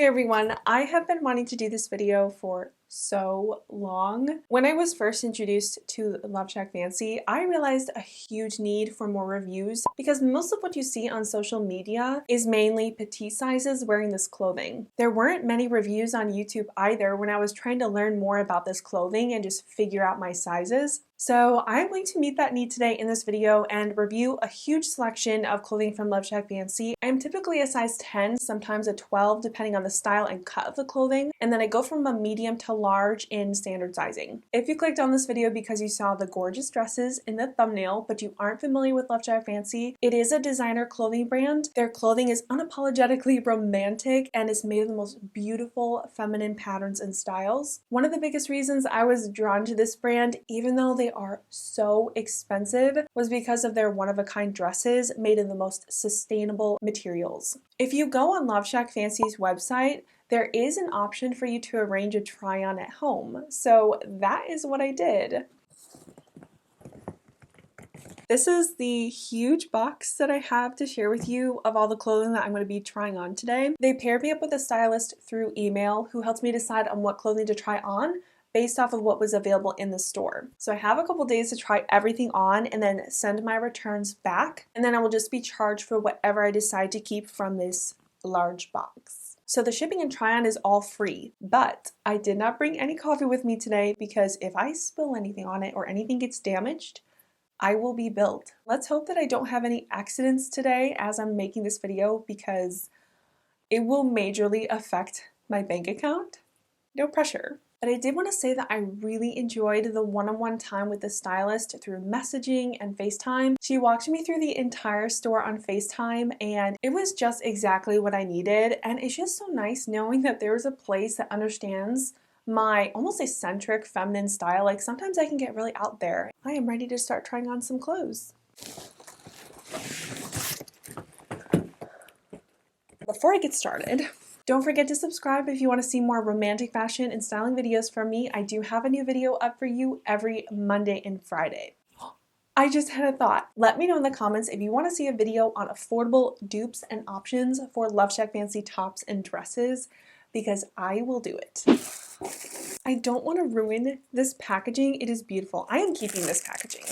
everyone, I have been wanting to do this video for so long. When I was first introduced to Loveshackfancy, I realized a huge need for more reviews because most of what you see on social media is mainly petite sizes wearing this clothing. There weren't many reviews on YouTube either when I was trying to learn more about this clothing and just figure out my sizes. So I'm going to meet that need today in this video and review a huge selection of clothing from Loveshackfancy. I'm typically a size 10, sometimes a 12, depending on the style and cut of the clothing, and then I go from a medium to large in standard sizing. If you clicked on this video because you saw the gorgeous dresses in the thumbnail, but you aren't familiar with Loveshackfancy, it is a designer clothing brand. Their clothing is unapologetically romantic and is made of the most beautiful feminine patterns and styles. One of the biggest reasons I was drawn to this brand, even though they are so expensive, was because of their one-of-a-kind dresses made in the most sustainable materials. If you go on Loveshackfancy's website, there is an option for you to arrange a try-on at home. So that is what I did. This is the huge box that I have to share with you of all the clothing that I'm going to be trying on today. They paired me up with a stylist through email who helps me decide on what clothing to try on based off of what was available in the store. So I have a couple days to try everything on and then send my returns back, and then I will just be charged for whatever I decide to keep from this large box. So the shipping and try-on is all free, but I did not bring any coffee with me today because if I spill anything on it or anything gets damaged, I will be billed. Let's hope that I don't have any accidents today as I'm making this video because it will majorly affect my bank account. No pressure. But I did want to say that I really enjoyed the one-on-one time with the stylist through messaging and FaceTime. She walked me through the entire store on FaceTime and it was just exactly what I needed. And it's just so nice knowing that there's a place that understands my almost eccentric feminine style. Like sometimes I can get really out there. I am ready to start trying on some clothes. Before I get started, don't forget to subscribe if you want to see more romantic fashion and styling videos from me. I do have a new video up for you every Monday and Friday. I just had a thought. Let me know in the comments if you want to see a video on affordable dupes and options for Loveshackfancy tops and dresses, because I will do it. I don't want to ruin this packaging. It is beautiful. I am keeping this packaging.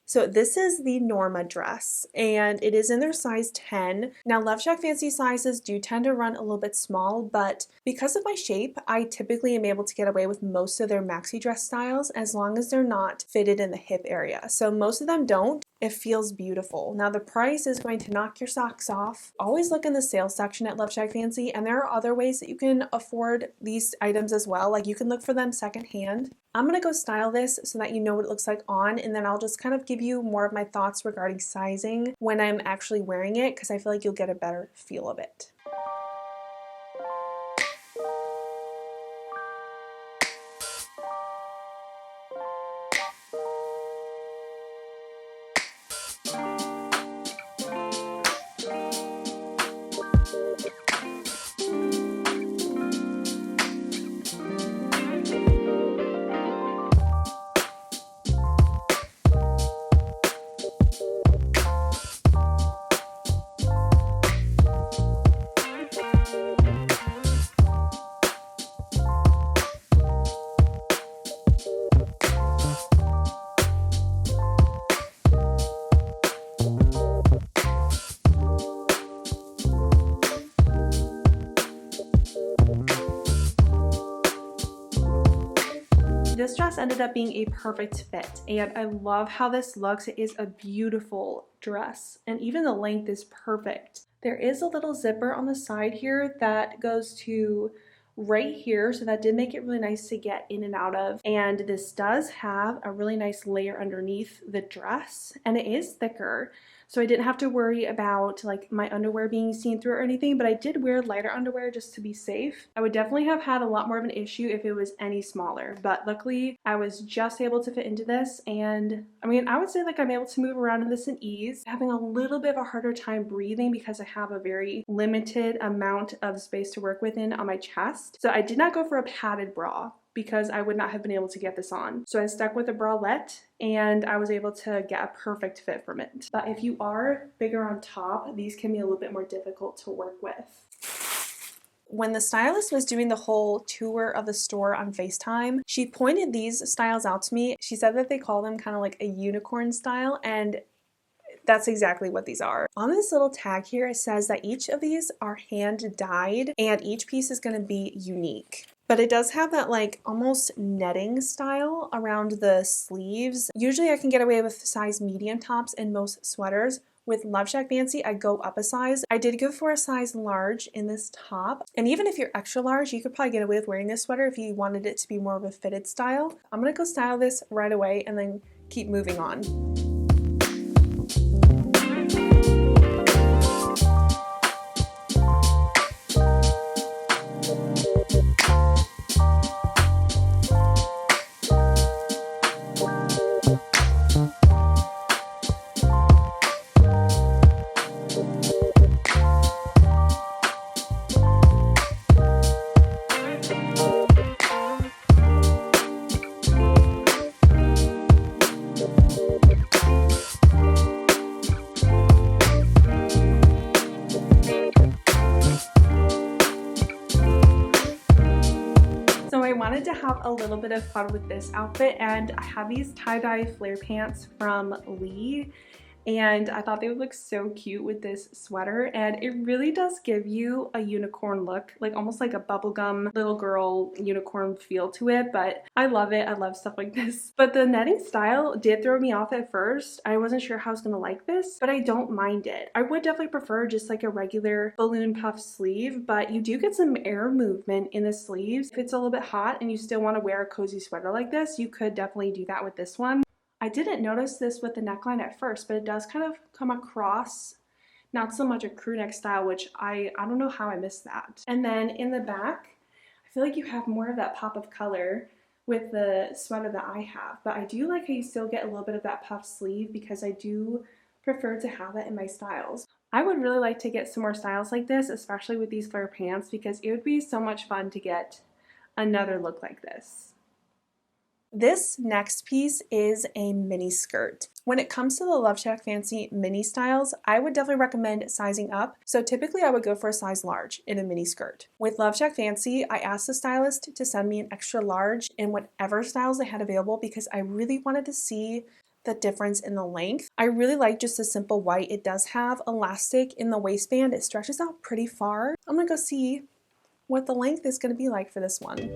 So this is the Norma Dress, and it is in their size 10. Now Loveshackfancy sizes do tend to run a little bit small, but because of my shape, I typically am able to get away with most of their maxi dress styles as long as they're not fitted in the hip area. So most of them don't. It feels beautiful. Now the price is going to knock your socks off. Always look in the sales section at Loveshackfancy, and there are other ways that you can afford these items as well. Like you can look for them secondhand. I'm gonna go style this so that you know what it looks like on, and then I'll just kind of give you more of my thoughts regarding sizing when I'm actually wearing it, because I feel like you'll get a better feel of it. This dress ended up being a perfect fit, and I love how this looks. It is a beautiful dress, and even the length is perfect. There is a little zipper on the side here that goes to right here, so that did make it really nice to get in and out of. And this does have a really nice layer underneath the dress, and it is thicker, so I didn't have to worry about like my underwear being seen through or anything, but I did wear lighter underwear just to be safe. I would definitely have had a lot more of an issue if it was any smaller, but luckily I was just able to fit into this. And I mean, I would say like I'm able to move around in this in ease, having a little bit of a harder time breathing because I have a very limited amount of space to work within on my chest. So I did not go for a padded bra because I would not have been able to get this on. So I stuck with a bralette and I was able to get a perfect fit from it. But if you are bigger on top, these can be a little bit more difficult to work with. when the stylist was doing the whole tour of the store on FaceTime, she pointed these styles out to me. She said that they call them kind of like a unicorn style, and that's exactly what these are. On this little tag here, it says that each of these are hand dyed and each piece is going to be unique. But it does have that like almost netting style around the sleeves. Usually I can get away with size medium tops in most sweaters. With Loveshackfancy, I go up a size. I did go for a size large in this top. And even if you're extra large, you could probably get away with wearing this sweater if you wanted it to be more of a fitted style. I'm gonna go style this right away and then keep moving on. I wanted to have a little bit of fun with this outfit, and I have these tie-dye flare pants from Lee, and I thought they would look so cute with this sweater, and it really does give you a unicorn look, like almost like a bubblegum little girl unicorn feel to it, but I love it. I love stuff like this. But the netting style did throw me off at first. I wasn't sure how I was gonna like this, but I don't mind it. I would definitely prefer just like a regular balloon puff sleeve, but you do get some air movement in the sleeves. If it's a little bit hot and you still want to wear a cozy sweater like this, you could definitely do that with this one. I didn't notice this with the neckline at first, but it does kind of come across not so much a crew neck style, which I don't know how I missed that. And then in the back, I feel like you have more of that pop of color with the sweater that I have, but I do like how you still get a little bit of that puff sleeve because I do prefer to have that in my styles. I would really like to get some more styles like this, especially with these flare pants, because it would be so much fun to get another look like this. This next piece is a mini skirt. When it comes to the Loveshackfancy mini styles, I would definitely recommend sizing up. So typically I would go for a size large in a mini skirt. With Loveshackfancy, I asked the stylist to send me an extra large in whatever styles they had available because I really wanted to see the difference in the length. I really like just a simple white. It does have elastic in the waistband. It stretches out pretty far. I'm gonna go see what the length is gonna be like for this one.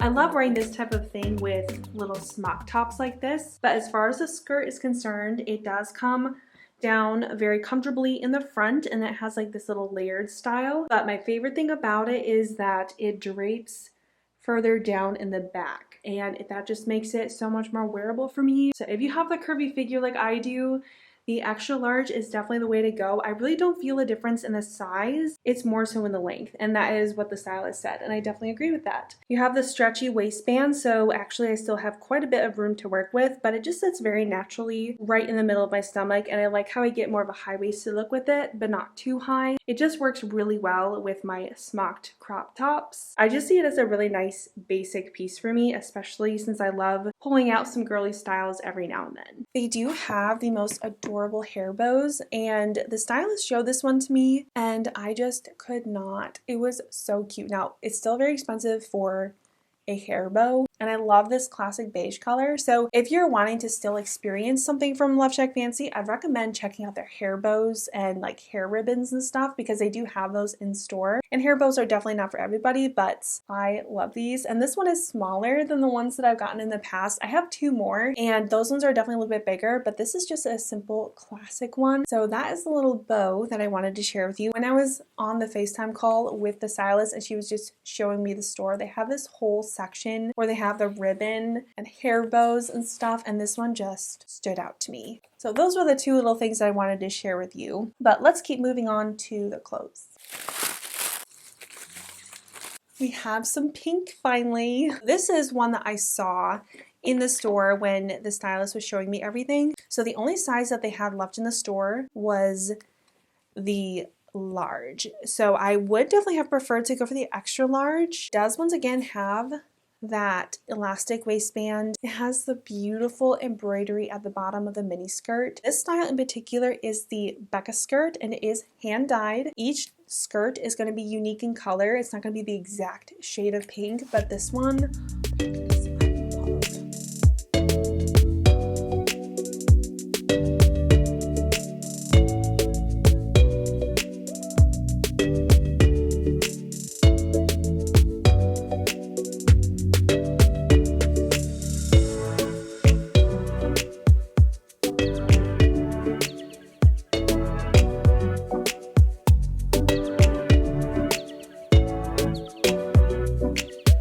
I love wearing this type of thing with little smock tops like this, but as far as the skirt is concerned, it does come down very comfortably in the front and it has like this little layered style. But my favorite thing about it is that it drapes further down in the back, and that just makes it so much more wearable for me. So if you have the curvy figure like I do, the extra large is definitely the way to go. I really don't feel a difference in the size. It's more so in the length, and that is what the stylist said, and I definitely agree with that. You have the stretchy waistband, so actually I still have quite a bit of room to work with, but it just sits very naturally right in the middle of my stomach, and I like how I get more of a high-waisted look with it, but not too high. It just works really well with my smocked crop tops. I just see it as a really nice basic piece for me, especially since I love pulling out some girly styles every now and then. They do have the most adorable hair bows, and the stylist showed this one to me and I just could not. It was so cute. Now it's still very expensive for a hair bow, and I love this classic beige color. So if you're wanting to still experience something from Loveshackfancy, I'd recommend checking out their hair bows and like hair ribbons and stuff, because they do have those in store. And hair bows are definitely not for everybody, but I love these. And this one is smaller than the ones that I've gotten in the past. I have two more, and those ones are definitely a little bit bigger, but this is just a simple classic one. So that is the little bow that I wanted to share with you. When I was on the FaceTime call with the stylist and she was just showing me the store, they have this whole section where they have the ribbon and hair bows and stuff, and this one just stood out to me. So those were the two little things I wanted to share with you, but let's keep moving on to the clothes. We have some pink finally. This is one that I saw in the store when the stylist was showing me everything. So the only size that they had left in the store was the large. So I would definitely have preferred to go for the extra large. It does once again have that elastic waistband. It has the beautiful embroidery at the bottom of the mini skirt. This style in particular is the Becca skirt, and it is hand dyed. Each skirt is going to be unique in color. It's not going to be the exact shade of pink, but this one,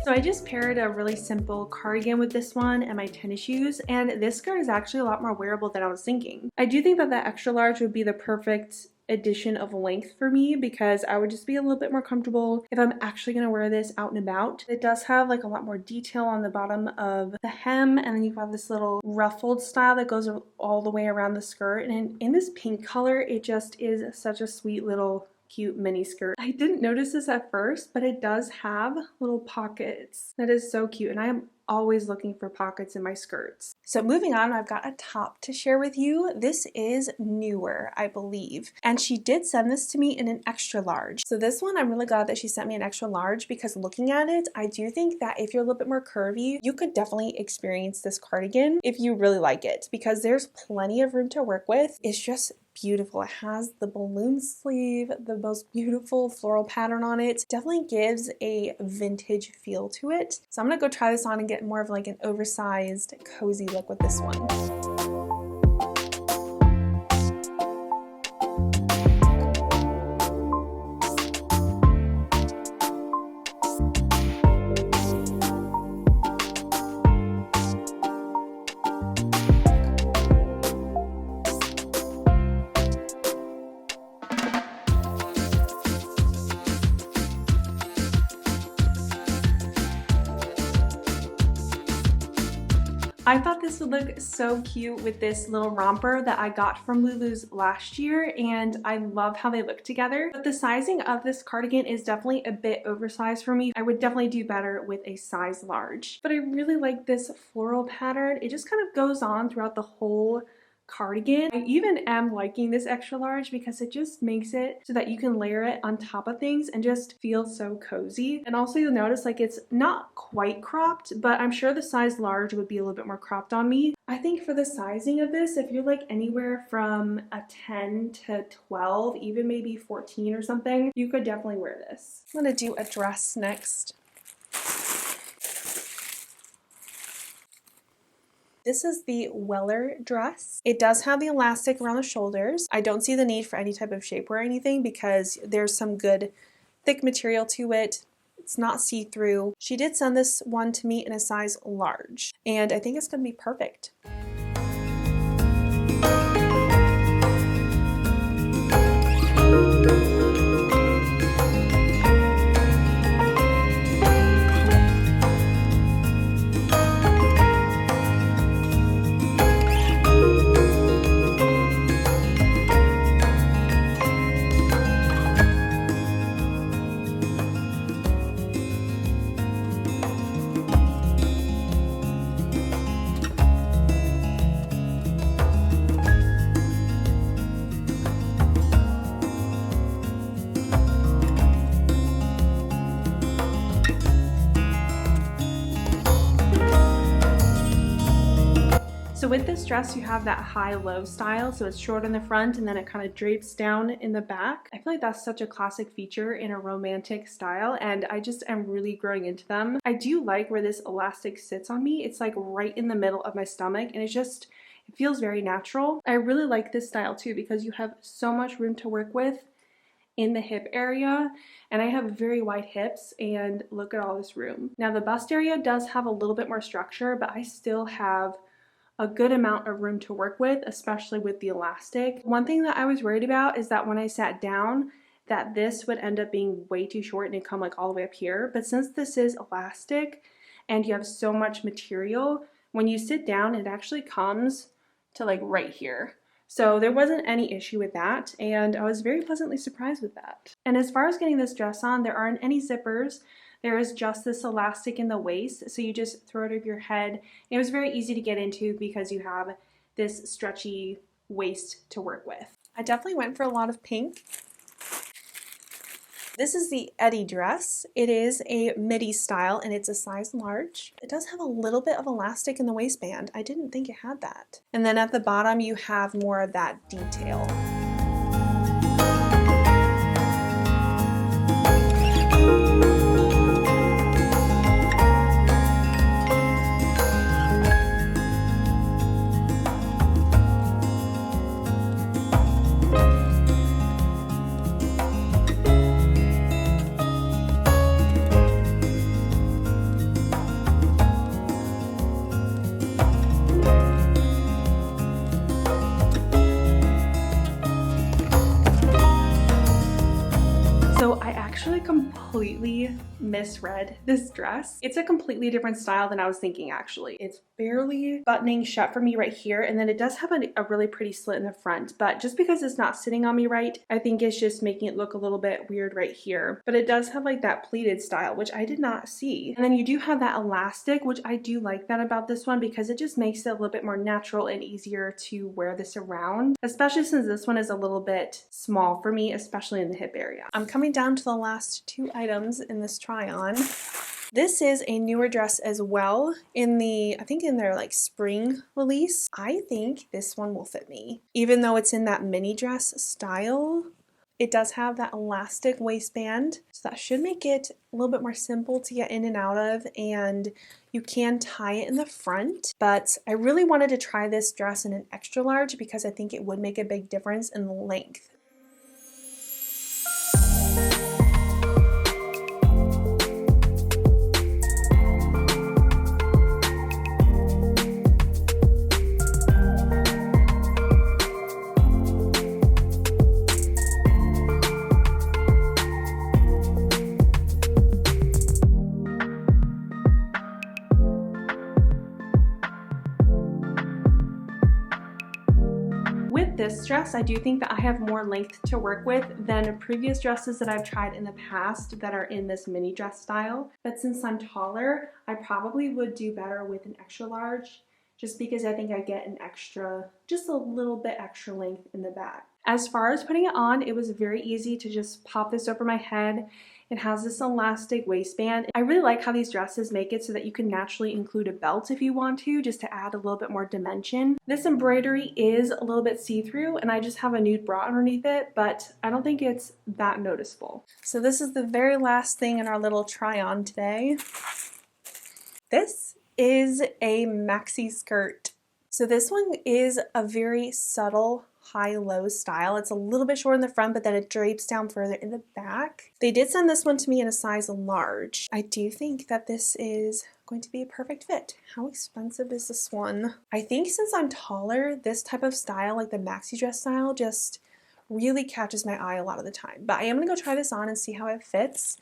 so I just paired a really simple cardigan with this one and my tennis shoes, and this skirt is actually a lot more wearable than I was thinking. I do think that that extra large would be the perfect addition of length for me because I would just be a little bit more comfortable if I'm actually going to wear this out and about. It does have like a lot more detail on the bottom of the hem, and then you've got this little ruffled style that goes all the way around the skirt, and in this pink color it just is such a sweet little cute mini skirt. I didn't notice this at first, but it does have little pockets. That is so cute, and I am always looking for pockets in my skirts. So moving on, I've got a top to share with you. This is newer, I believe, and she did send this to me in an extra large. So this one, I'm really glad that she sent me an extra large because looking at it, I do think that if you're a little bit more curvy, you could definitely experience this cardigan if you really like it because there's plenty of room to work with. It's just beautiful. It has the balloon sleeve, the most beautiful floral pattern on it. Definitely gives a vintage feel to it. So I'm gonna go try this on and get more of like an oversized, cozy look with this one. I thought this would look so cute with this little romper that I got from Lulu's last year, and I love how they look together. But the sizing of this cardigan is definitely a bit oversized for me. I would definitely do better with a size large. But I really like this floral pattern. It just kind of goes on throughout the whole cardigan. I even am liking this extra large because it just makes it so that you can layer it on top of things and just feel so cozy. And also you'll notice like it's not quite cropped, but I'm sure the size large would be a little bit more cropped on me. I think for the sizing of this, if you're like anywhere from a 10 to 12, even maybe 14 or something, you could definitely wear this. I'm gonna do a dress next. This is the Weller dress. It does have the elastic around the shoulders. I don't see the need for any type of shapewear or anything because there's some good thick material to it. It's not see-through. She did send this one to me in a size large, and I think it's gonna be perfect. So with this dress, you have that high-low style, so it's short in the front and then it kind of drapes down in the back. I feel like that's such a classic feature in a romantic style, and I just am really growing into them. I do like where this elastic sits on me. It's like right in the middle of my stomach, and it feels very natural. I really like this style too because you have so much room to work with in the hip area, and I have very wide hips, and look at all this room. Now the bust area does have a little bit more structure, but I still have a good amount of room to work with, especially with the elastic. One thing that I was worried about is that when I sat down, that this would end up being way too short and it'd come like all the way up here. But since this is elastic and you have so much material, when you sit down, it actually comes to like right here. So there wasn't any issue with that, and I was very pleasantly surprised with that. And as far as getting this dress on, there aren't any zippers. There is just this elastic in the waist, so you just throw it over your head. And it was very easy to get into because you have this stretchy waist to work with. I definitely went for a lot of pink. This is the Eddie dress. It is a midi style and it's a size large. It does have a little bit of elastic in the waistband. I didn't think it had that. And then at the bottom you have more of that detail. Completely misread this dress. It's a completely different style than I was thinking actually. It's barely buttoning shut for me right here, and then it does have a really pretty slit in the front, but just because it's not sitting on me right, I think it's just making it look a little bit weird right here. But it does have like that pleated style, which I did not see. And then you do have that elastic, which I do like that about this one because it just makes it a little bit more natural and easier to wear this around, especially since this one is a little bit small for me, especially in the hip area. I'm coming down to the last two items in this try on. This is a newer dress as well in the, I think in their like spring release. I think this one will fit me. Even though it's in that mini dress style, it does have that elastic waistband. So that should make it a little bit more simple to get in and out of, and you can tie it in the front. But I really wanted to try this dress in an extra large because I think it would make a big difference in the length. This dress, I do think that I have more length to work with than previous dresses that I've tried in the past that are in this mini dress style. But since I'm taller, I probably would do better with an extra large, just because I think I get an extra, just a little bit extra length in the back. As far as putting it on, it was very easy to just pop this over my head. It has this elastic waistband. I really like how these dresses make it so that you can naturally include a belt if you want to, just to add a little bit more dimension. This embroidery is a little bit see-through, and I just have a nude bra underneath it, but I don't think it's that noticeable. So this is the very last thing in our little try-on today. This is a maxi skirt. So this one is a very subtle high-low style. It's a little bit short in the front, but then it drapes down further in the back. They did send this one to me in a size large. I do think that this is going to be a perfect fit. How expensive is this one? I think since I'm taller, this type of style, like the maxi dress style, just really catches my eye a lot of the time. But I am gonna go try this on and see how it fits,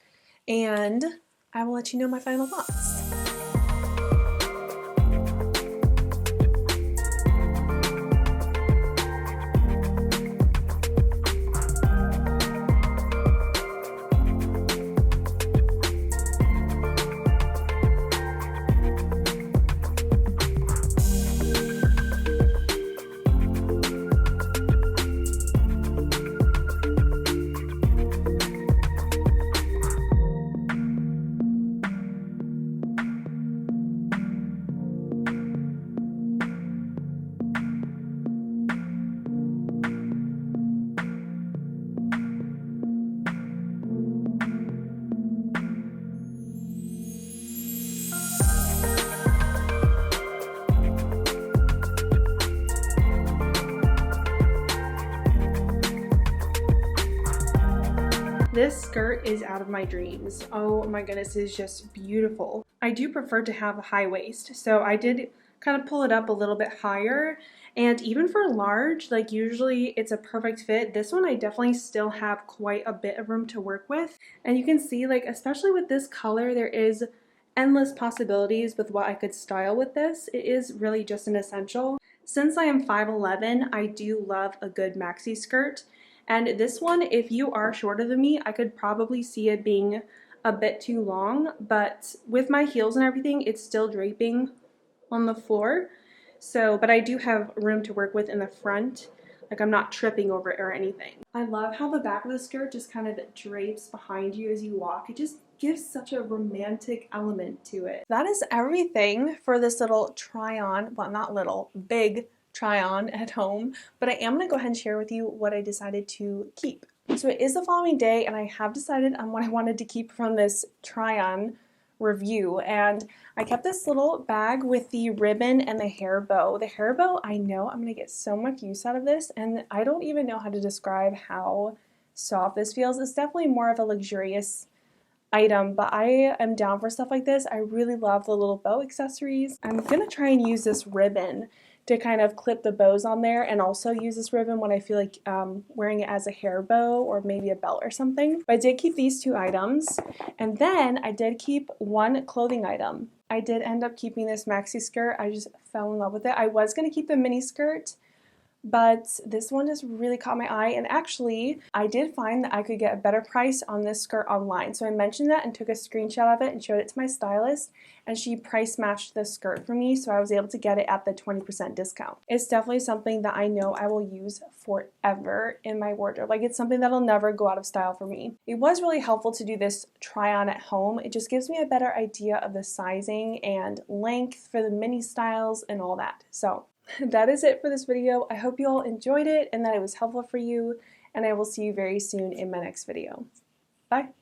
and I will let you know my final thoughts. This skirt is out of my dreams. Oh my goodness, it is just beautiful. I do prefer to have a high waist, so I did kind of pull it up a little bit higher. And even for large, like usually it's a perfect fit. This one I definitely still have quite a bit of room to work with. And you can see, like, especially with this color, there is endless possibilities with what I could style with this. It is really just an essential. Since I am 5'11", I do love a good maxi skirt. And this one, if you are shorter than me, I could probably see it being a bit too long, but with my heels and everything, it's still draping on the floor. So, but I do have room to work with in the front. Like, I'm not tripping over it or anything. I love how the back of the skirt just kind of drapes behind you as you walk. It just gives such a romantic element to it. That is everything for this little try on. Well, not little, big try on at home. But I am going to go ahead and share with you what I decided to keep. So it is the following day, and I have decided on what I wanted to keep from this try on review, and I kept this little bag with the ribbon and the hair bow. The hair bow, I know I'm gonna get so much use out of this, and I don't even know how to describe how soft this feels. It's definitely more of a luxurious item, but I am down for stuff like this. I really love the little bow accessories. I'm gonna try and use this ribbon to kind of clip the bows on there, and also use this ribbon when I feel like wearing it as a hair bow or maybe a belt or something. But I did keep these two items, and then I did keep one clothing item. I did end up keeping this maxi skirt. I just fell in love with it. I was going to keep the mini skirt, but this one just really caught my eye, and actually I did find that I could get a better price on this skirt online. So I mentioned that and took a screenshot of it and showed it to my stylist, and she price matched the skirt for me, so I was able to get it at the 20% discount. It's definitely something that I know I will use forever in my wardrobe. Like, it's something that'll never go out of style for me. It was really helpful to do this try on at home. It just gives me a better idea of the sizing and length for the mini styles and all that. So that is it for this video. I hope you all enjoyed it and that it was helpful for you, and I will see you very soon in my next video. Bye!